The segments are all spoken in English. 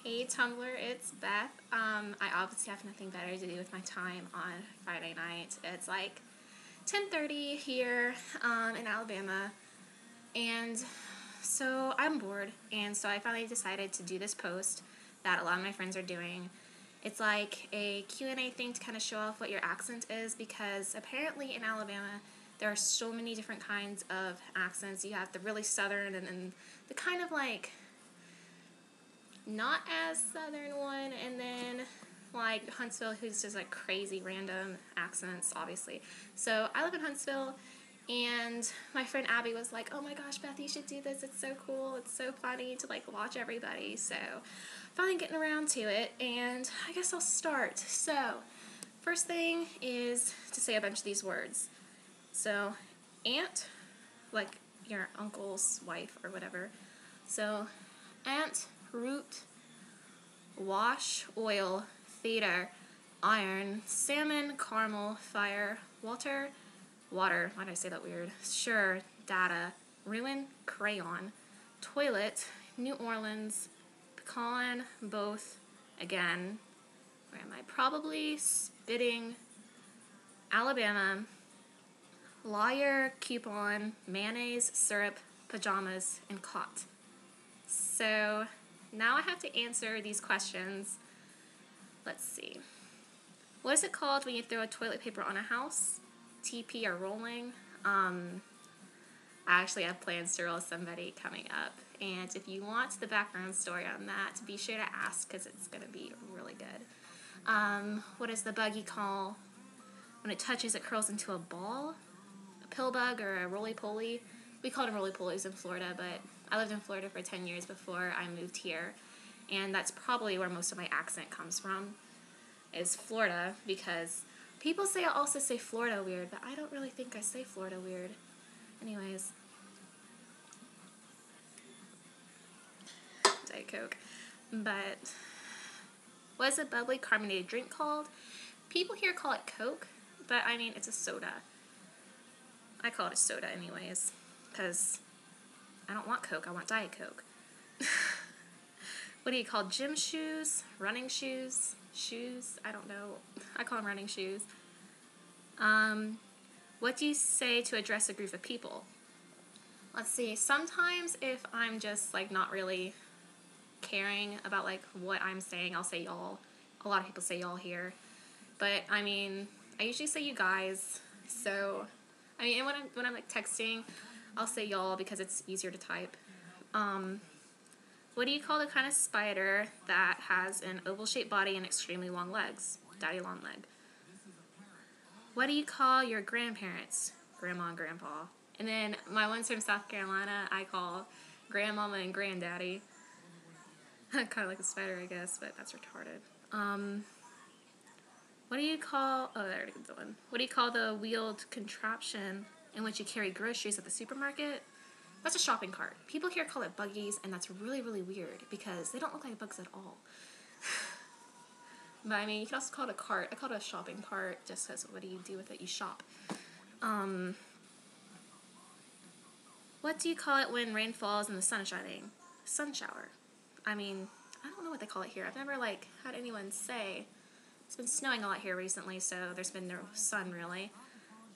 Hey Tumblr, it's Beth. I obviously have nothing better to do with my time on Friday night. It's like 10:30 here in Alabama, and so I'm bored, and so I finally decided to do this post that a lot of my friends are doing. It's like a Q&A thing to kind of show off what your accent is, because apparently in Alabama there are so many different kinds of accents. You have the really southern and then the kind of like not as southern one, and then like Huntsville, who's just like crazy random accents, obviously. So I live in Huntsville, and my friend Abby was like, "Oh my gosh, Beth, you should do this. It's so cool. It's so funny to like watch everybody." So finally getting around to it, and I guess I'll start. So first thing is to say a bunch of these words. So aunt, like your uncle's wife or whatever. So aunt, root, wash, oil, theater, iron, salmon, caramel, fire, water, why did I say that weird? Sure, data, ruin, crayon, toilet, New Orleans, pecan, both, again, where am I? Probably spitting, Alabama, liar, coupon, mayonnaise, syrup, pajamas, and cot. So now I have to answer these questions. Let's see. What is it called when you throw a toilet paper on a house? TP or rolling? I actually have plans to roll somebody coming up. And if you want the background story on that, be sure to ask, because it's going to be really good. What is the buggy called? When it touches, it curls into a ball? A pill bug or a roly-poly? We called them roly-polies in Florida, but I lived in Florida for 10 years before I moved here. And that's probably where most of my accent comes from, is Florida, because people also say Florida weird, but I don't really think I say Florida weird. Anyways. Diet Coke. But what is a bubbly carbonated drink called? People here call it Coke, but I mean, it's a soda. I call it a soda anyways, because I don't want Coke, I want Diet Coke. What do you call gym shoes? Running shoes? Shoes? I don't know. I call them running shoes. What do you say to address a group of people? Let's see. Sometimes if I'm just like not really caring about like what I'm saying, I'll say y'all. A lot of people say y'all here. But I mean, I usually say you guys. So, I mean, and when I'm like texting, I'll say y'all because it's easier to type. What do you call the kind of spider that has an oval-shaped body and extremely long legs? Daddy long leg. What do you call your grandparents? Grandma and grandpa. And then my ones from South Carolina, I call grandmama and granddaddy. Kind of like a spider, I guess, but that's retarded. What do you call... Oh, there it is one. What do you call the wheeled contraption in which you carry groceries at the supermarket? That's a shopping cart. People here call it buggies, and that's really, really weird because they don't look like bugs at all. But I mean, you can also call it a cart. I call it a shopping cart just because what do you do with it? You shop. What do you call it when rain falls and the sun is shining? Sun shower. I mean, I don't know what they call it here. I've never like had anyone say. It's been snowing a lot here recently, so there's been no sun really.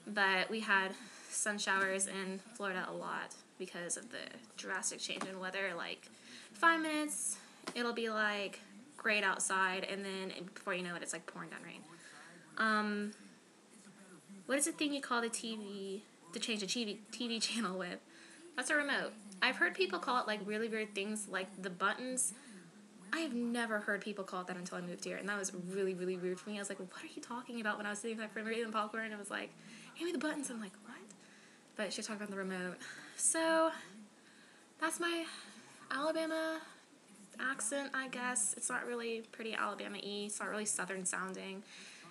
But we had sun showers in Florida a lot because of the drastic change in weather. Like 5 minutes, it'll be like great outside, and then before you know it, it's like pouring down rain. What is the thing you call the TV to change the TV channel with? That's a remote. I've heard people call it like really weird things like the buttons. I have never heard people call it that until I moved here, and that was really, really weird for me. I was like, what are you talking about? When I was sitting with my friend eating popcorn, and it was like, hand me the buttons. I'm like, what? But she talked about the remote. So that's my Alabama accent, I guess. It's not really pretty Alabama-y. It's not really southern sounding.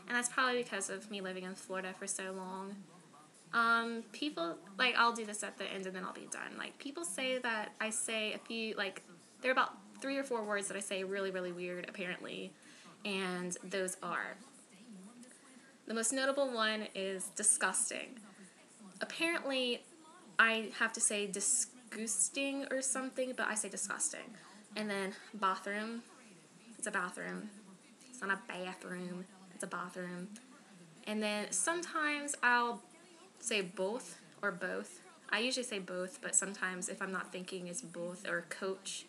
And that's probably because of me living in Florida for so long. People, like, I'll do this at the end and then I'll be done. Like, people say that I say a few, like, there are about 3 or 4 words that I say really, really weird, apparently. And those are, the most notable one is disgusting. Apparently, I have to say disgusting or something, but I say disgusting. And then bathroom, It's a bathroom. It's not a bathroom. It's a bathroom. And then sometimes I'll say both or both. I usually say both, but sometimes if I'm not thinking, it's both or coach.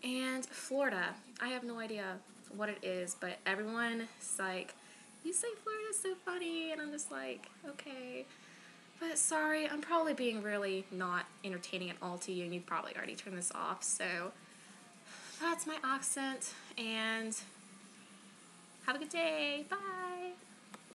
And Florida. I have no idea what it is, but everyone's like, you say Florida's so funny, and I'm just like, okay. But sorry, I'm probably being really not entertaining at all to you, and you've probably already turned this off, so that's my accent, and have a good day. Bye!